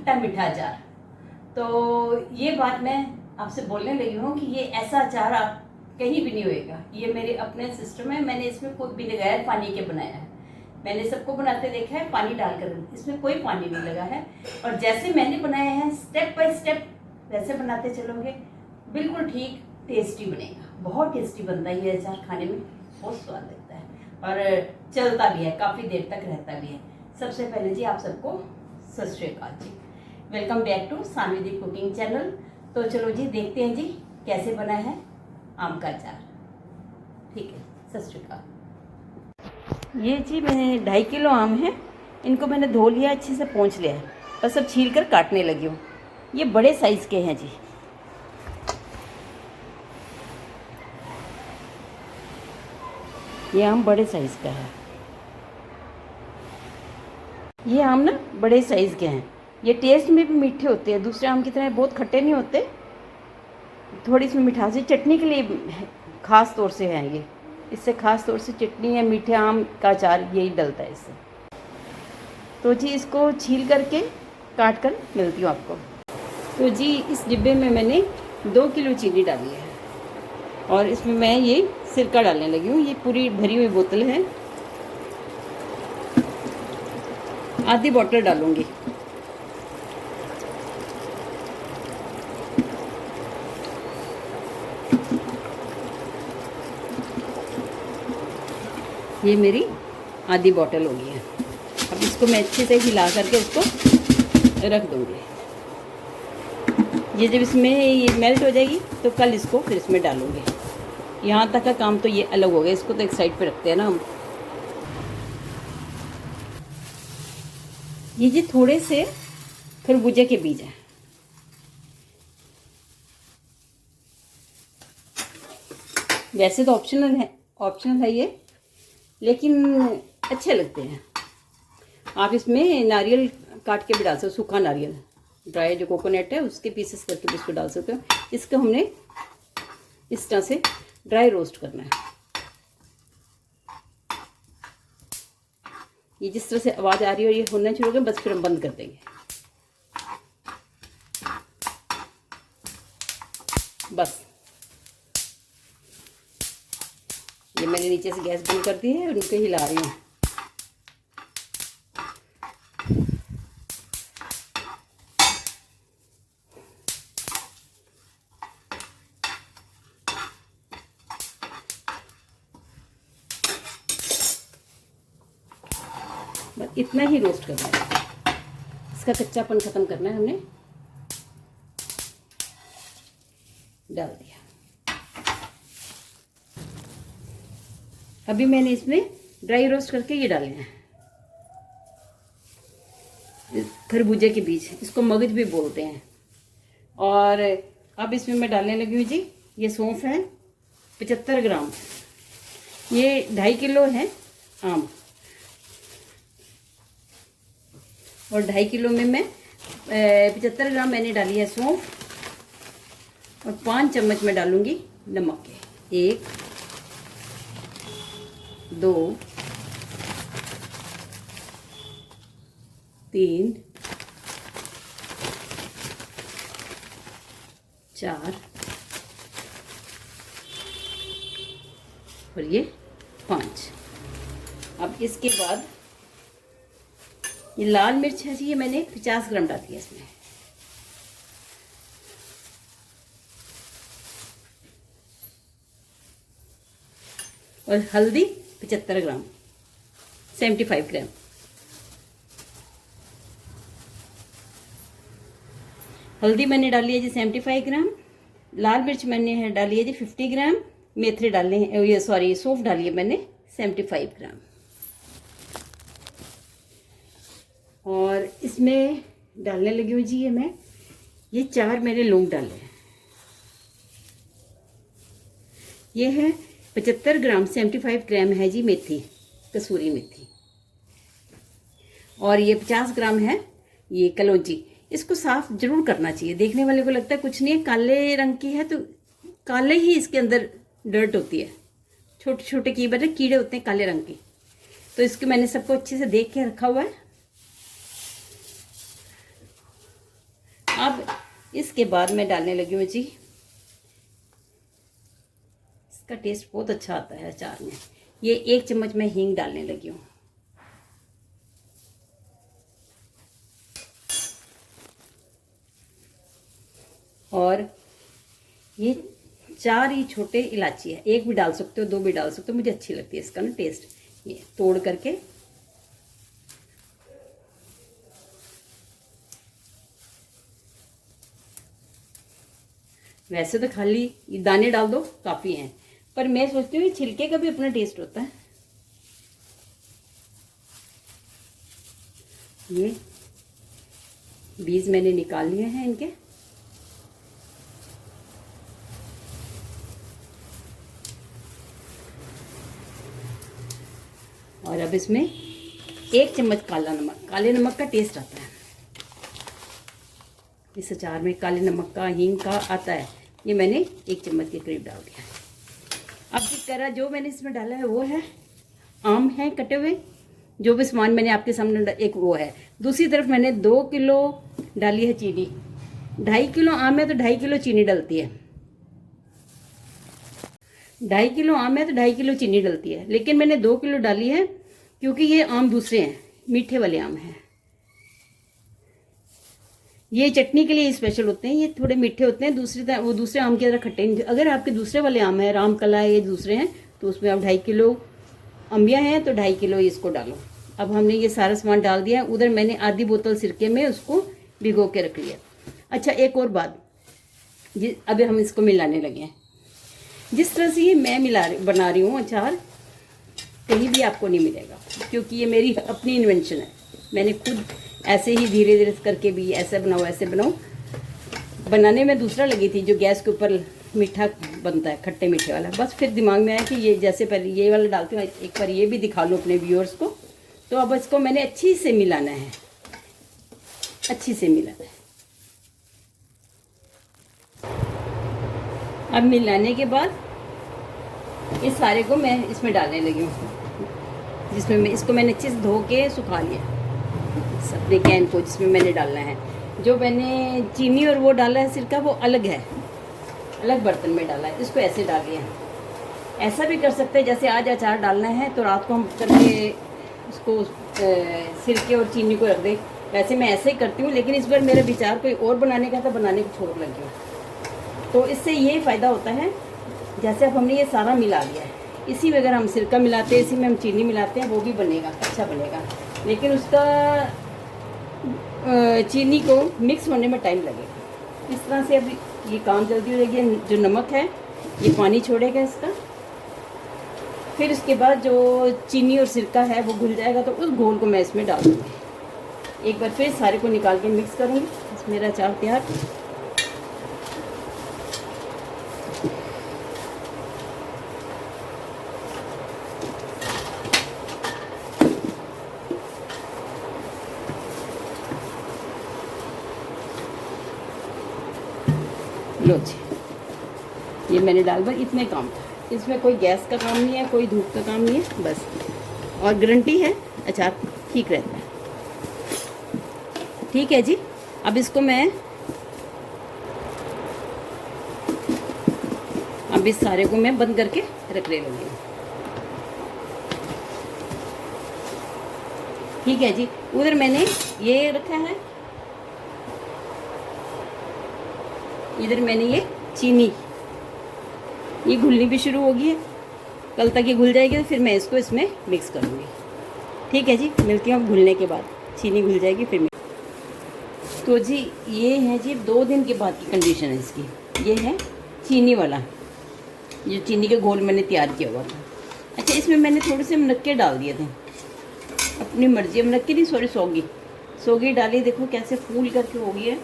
खट्टा मीठा अचार। तो ये बात मैं आपसे बोलने लगी हूँ कि ये ऐसा अचार आप कहीं भी नहीं होएगा। ये मेरे अपने सिस्टम है, मैंने इसमें कोई भी बगैर पानी के बनाया है। मैंने सबको बनाते देखा है पानी डालकर, इसमें कोई पानी नहीं लगा है। और जैसे मैंने बनाया है स्टेप बाय स्टेप वैसे बनाते चलोगे, बिल्कुल ठीक टेस्टी बनेगा। बहुत टेस्टी बनता है ये अचार, खाने में बहुत स्वाद लगता है और चलता भी है, काफ़ी देर तक रहता भी है। सबसे पहले जी आप सबको Sat Shri Akal ji, welcome back to Saanvi the cooking channel. तो चलो जी देखते हैं जी कैसे बना है आम का अचार। ठीक है, सत श्री अकाल। ये जी मैंने 2.5 किलो आम है, इनको मैंने धो लिया, अच्छे से पोंछ लिया है, बस अब छील कर काटने लगी हूँ। ये बड़े साइज़ के हैं जी। ये आम बड़े साइज़ का है। ये आम ना बड़े साइज़ के हैं। ये टेस्ट में भी मीठे होते हैं, दूसरे आम की तरह बहुत खट्टे नहीं होते। थोड़ी इसमें मिठास चटनी के लिए ख़ास तौर से है ये, इससे ख़ास तौर से चटनी है, मीठे आम का अचार यही डलता है इससे। तो जी इसको छील करके काट कर मिलती हूँ आपको। तो जी इस डिब्बे में मैंने 2 किलो चीनी डाली है और इसमें मैं ये सिरका डालने लगी हूँ। ये पूरी भरी हुई बोतल है, आधी बोतल डालूँगी। ये मेरी आधी बोतल हो गई है। अब इसको मैं अच्छे से हिला करके इसको रख दूँगी। ये जब इसमें ये मेल्ट हो जाएगी तो कल इसको फिर इसमें डालूँगी। यहाँ तक का काम तो ये अलग हो गया, इसको तो एक साइड पे रखते हैं ना हम। ये जी थोड़े से खरबूजे के बीज हैं। वैसे तो ऑप्शनल है ये, लेकिन अच्छे लगते हैं। आप इसमें नारियल काट के भी डाल सकते हो, सूखा नारियल, ड्राई जो कोकोनट है उसके पीसेस करके भी इसको डाल सकते हो। इसको हमने इस तरह से ड्राई रोस्ट करना है। ये जिस तरह से आवाज़ आ रही है और ये होना शुरू हो गया, बस फिर हम बंद कर देंगे। बस ये मैंने नीचे से गैस बंद कर दी है और इनको हिला रही हूँ। बस इतना ही रोस्ट करना है, इसका कच्चापन ख़त्म करना है। हमने डाल दिया। अभी मैंने इसमें ड्राई रोस्ट करके ये डाले हैं खरबूजे के बीज, इसको मगज भी बोलते हैं। और अब इसमें मैं डालने लगी हूँ जी, ये सौंफ है 75 ग्राम। ये 2.5 किलो है आम और 2.5 किलो में मैं 75 ग्राम मैंने डाली है सौंफ। और 5 चम्मच मैं डालूंगी नमक के। 1 2 3 4 और ये 5। अब इसके बाद ये लाल मिर्च है जी, ये मैंने 50 ग्राम डाल दिया इसमें। और हल्दी 75 ग्राम, 75 ग्राम। हल्दी मैंने डाली है जी 75 ग्राम। लाल मिर्च मैंने डाली है जी 50 ग्राम। मेथी डालने हैं, ये सॉरी सौंफ डाली है मैंने 75 ग्राम। और इसमें डालने लगी हूँ जी ये 4 मैंने लौंग डाले हैं। ये है 75 ग्राम, 75 ग्राम है जी मेथी, कसूरी मेथी। और ये 50 ग्राम है ये कलौंजी। इसको साफ जरूर करना चाहिए, देखने वाले को लगता है कुछ नहीं है, काले रंग की है तो काले ही इसके अंदर डर्ट होती है, छोटे छोटे कीड़े होते हैं काले रंग के। तो इसको मैंने सबको अच्छे से देख के रखा हुआ है। अब इसके बाद मैं डालने लगी हूँ जी, इसका टेस्ट बहुत अच्छा आता है अचार में। ये 1 चम्मच मैं हींग डालने लगी हूँ। और ये 4 ही छोटे इलायची है, 1 भी डाल सकते हो, 2 भी डाल सकते हो, मुझे अच्छी लगती है इसका ना टेस्ट। ये तोड़ करके वैसे तो खाली दाने डाल दो काफ़ी हैं, पर मैं सोचती हूँ छिलके का भी अपना टेस्ट होता है। ये बीज मैंने निकाल लिए हैं इनके। और अब इसमें 1 चम्मच काला नमक, काले नमक का टेस्ट आता है इस अचार में, काले नमक का, हींग का आता है। ये मैंने 1 चम्मच के करीब डाल दिया। अब की तरह जो मैंने इसमें डाला है वो है आम है कटे हुए, जो भी सामान मैंने आपके सामने एक वो है। दूसरी तरफ मैंने 2 किलो डाली है चीनी। 2.5 किलो आम है तो 2.5 किलो चीनी डलती है। 2.5 किलो आम है तो 2.5 किलो चीनी डलती है, लेकिन मैंने 2 किलो डाली है क्योंकि ये आम दूसरे हैं, मीठे वाले आम हैं। ये चटनी के लिए स्पेशल होते हैं, ये थोड़े मीठे होते हैं, वो दूसरे आम की तरह खट्टे नहीं। अगर आपके दूसरे वाले आम है, राम कला है, ये दूसरे हैं, तो उसमें आप 2.5 किलो अम्बिया हैं तो 2.5 किलो इसको डालो। अब हमने ये सारा सामान डाल दिया। उधर मैंने आधी बोतल सिरके में उसको भिगो के रख लिया। अच्छा, एक और बात, अभी हम इसको मिलाने लगे हैं। जिस तरह से ये मैं बना रही हूँ अचार, कहीं भी आपको नहीं मिलेगा, क्योंकि ये मेरी अपनी इन्वेंशन है। मैंने खुद ऐसे ही धीरे धीरे करके भी ऐसे बनाओ ऐसे बनाओ। बनाने में दूसरा लगी थी, जो गैस के ऊपर मीठा बनता है, खट्टे मीठे वाला। बस फिर दिमाग में आया कि ये जैसे पहले ये वाला डालती हूँ, एक बार ये भी दिखा लूँ अपने व्यूअर्स को। तो अब इसको मैंने अच्छी से मिलाना है, अच्छी से मिलाना है। अब मिलाने के बाद इस सारे को मैं इसमें डालने लगी हूँ, जिसमें मैं इसको मैंने अच्छे से धो के सुखा लिया अपने कैन को, जिसमें मैंने डालना है। जो मैंने चीनी और वो डाला है सिरका, वो अलग है, अलग बर्तन में डाला है। इसको ऐसे डाल लिया। ऐसा भी कर सकते हैं, जैसे आज अचार डालना है तो रात को हम करके उसको सिरके और चीनी को रख दें। वैसे मैं ऐसे ही करती हूँ, लेकिन इस बार मेरा विचार कोई और बनाने का था, बनाने को छोड़ लगी हूँ। तो इससे ये फ़ायदा होता है, जैसे अब हमने ये सारा मिला लिया है, इसी में अगर हम सिरका मिलाते हैं, इसी में हम चीनी मिलाते हैं, वो भी बनेगा, अच्छा बनेगा। लेकिन उसका चीनी को मिक्स होने में टाइम लगेगा। इस तरह से अब ये काम जल्दी हो जाएगी। जो नमक है ये पानी छोड़ेगा इसका, फिर उसके बाद जो चीनी और सिरका है वो घुल जाएगा, तो उस घोल को मैं इसमें डाल दूँगी। एक बार फिर सारे को निकाल के मिक्स करूँगी। मेरा अचार तैयार। लो जी, ये मैंने डाल दिया। इतने काम था इसमें, कोई गैस का काम नहीं है, कोई धूप का काम नहीं है, बस। और गारंटी है अचार ठीक रहता है। ठीक है जी। अब इसको मैं अब इस सारे को मैं बंद करके रखने लगी हूँ। ठीक है जी। उधर मैंने ये रखा है, इधर मैंने ये चीनी, ये घुलनी भी शुरू होगी है। कल तक ये घुल जाएगी, तो फिर मैं इसको इसमें मिक्स करूँगी। ठीक है जी, मिलती हूँ अब घुलने के बाद। चीनी घुल जाएगी फिर तो जी ये है जी 2 दिन के बाद की कंडीशन है इसकी। ये है चीनी वाला, जो चीनी के घोल मैंने तैयार किया हुआ था। अच्छा, इसमें मैंने थोड़े से मुनक्के डाल दिए थे, अपनी मर्जी। मुनक्के नहीं, सॉरी, सोगी डाली। देखो कैसे फूल करके हो गई है।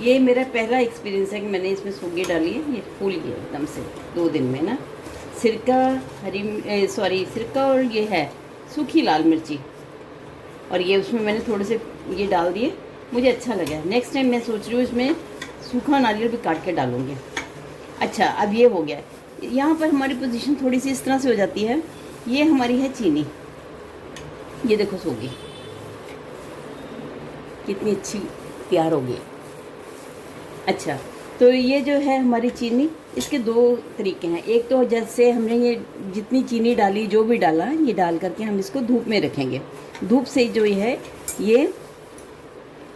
ये मेरा पहला एक्सपीरियंस है कि मैंने इसमें सोगी डाली है। ये फूल गया एकदम से 2 दिन में ना। सिरका और ये है सूखी लाल मिर्ची, और ये उसमें मैंने थोड़े से ये डाल दिए, मुझे अच्छा लगा। नेक्स्ट टाइम मैं सोच रही हूँ इसमें सूखा नारियल भी काट के डालूँगी। अच्छा, अब ये हो गया। यहाँ पर हमारी पोजीशन थोड़ी सी इस तरह से हो जाती है। ये हमारी है चीनी, ये देखो सोगी कितनी अच्छी तैयार हो गई। अच्छा, तो ये जो है हमारी चीनी, इसके दो तरीके हैं। एक तो जैसे हमने ये जितनी चीनी डाली, जो भी डाला, ये डाल करके हम इसको धूप में रखेंगे। धूप से जो है ये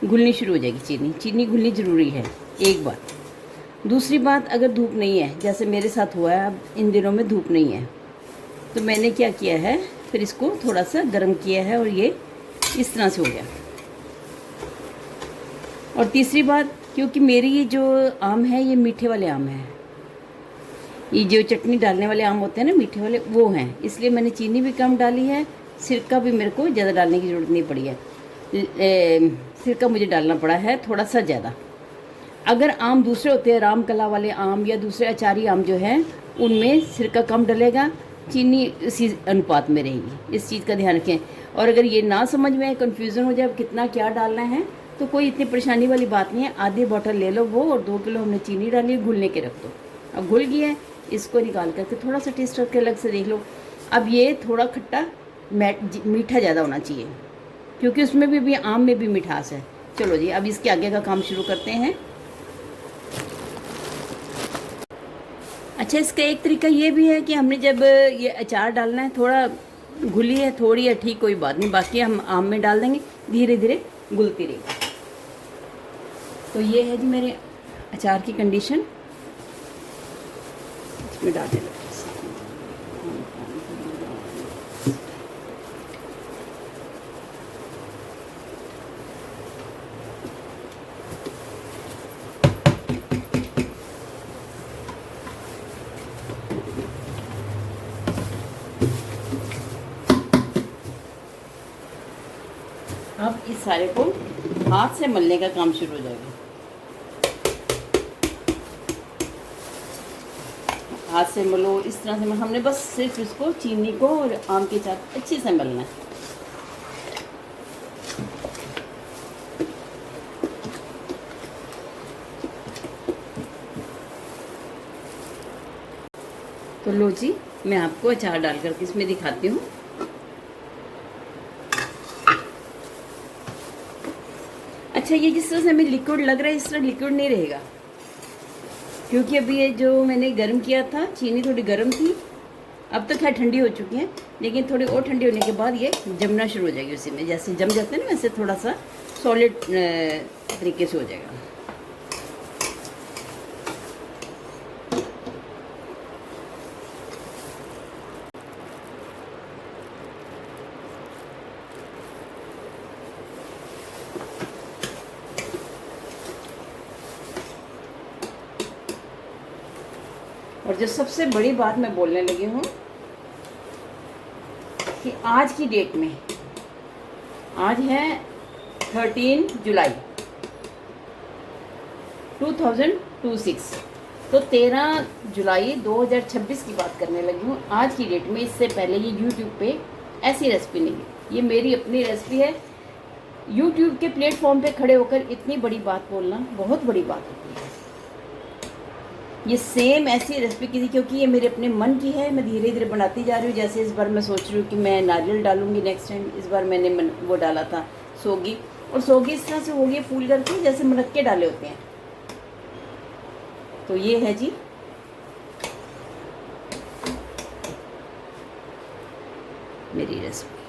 घुलनी शुरू हो जाएगी चीनी। चीनी घुलनी ज़रूरी है, एक बात। दूसरी बात, अगर धूप नहीं है, जैसे मेरे साथ हुआ है, अब इन दिनों में धूप नहीं है, तो मैंने क्या किया है, फिर इसको थोड़ा सा गर्म किया है और ये इस तरह से हो गया। और तीसरी बात, क्योंकि मेरी ये जो आम है ये मीठे वाले आम हैं, ये जो चटनी डालने वाले आम होते हैं ना मीठे वाले, वो हैं, इसलिए मैंने चीनी भी कम डाली है। सिरका भी मेरे को ज़्यादा डालने की ज़रूरत नहीं पड़ी है। सिरका मुझे डालना पड़ा है थोड़ा सा ज़्यादा। अगर आम दूसरे होते हैं, राम कला वाले आम या दूसरे अचारी आम जो हैं, उनमें सिरका कम डलेगा, चीनी इसी अनुपात में रहेगी। इस चीज़ का ध्यान रखें। और अगर ये ना समझ में कन्फ्यूज़न हो जाए कितना क्या डालना है, तो कोई इतनी परेशानी वाली बात नहीं है। आधी बोतल ले लो वो, और 2 किलो हमने चीनी डाली, घुलने के रख दो। अब घुल गई है, इसको निकाल करके थोड़ा सा टेस्ट करके अलग से देख लो। अब ये थोड़ा खट्टा मीठा ज़्यादा होना चाहिए, क्योंकि उसमें भी आम में भी मिठास है। चलो जी, अब इसके आगे का काम शुरू करते हैं। अच्छा, इसका एक तरीका ये भी है कि हमने जब ये अचार डालना है, थोड़ा घुली है थोड़ी है, ठीक, कोई बात नहीं, बाकी हम आम में डाल देंगे, धीरे धीरे घुलती रहेगी। तो ये है जी मेरे अचार की कंडीशन। इसमें डाल देना। अब इस सारे को हाथ से मलने का काम शुरू हो जाएगा। हाथ से मलो, इस तरह से हमने बस सिर्फ इसको चीनी को और आम के साथ अच्छे से मलना है। तो लो जी, मैं आपको अचार डाल करके इसमें दिखाती हूँ। अच्छा, ये जिस तरह से हमें लिक्विड लग रहा है, इस तरह लिक्विड नहीं रहेगा, क्योंकि अभी ये जो मैंने गर्म किया था, चीनी थोड़ी गर्म थी। अब तो खैर ठंडी हो चुकी है, लेकिन थोड़ी और ठंडी होने के बाद ये जमना शुरू हो जाएगी। उसी में जैसे जम जाते हैं ना, वैसे थोड़ा सा सॉलिड तरीके से हो जाएगा। और जो सबसे बड़ी बात मैं बोलने लगी हूँ कि आज की डेट में, आज है 13 जुलाई 2026, तो 13 जुलाई 2026 की बात करने लगी हूँ आज की डेट में। इससे पहले ये YouTube पे ऐसी रेसिपी नहीं है, ये मेरी अपनी रेसिपी है। YouTube के प्लेटफॉर्म पे खड़े होकर इतनी बड़ी बात बोलना बहुत बड़ी बात होती है। ये सेम ऐसी रेसिपी की थी, क्योंकि ये मेरे अपने मन की है, मैं धीरे धीरे बनाती जा रही हूँ। जैसे इस बार मैं सोच रही हूँ कि मैं नारियल डालूंगी नेक्स्ट टाइम। इस बार मैंने वो डाला था सोगी, और सोगी इस तरह से होगी फूल करके, जैसे मुनक्के डाले होते हैं। तो ये है जी मेरी रेसिपी।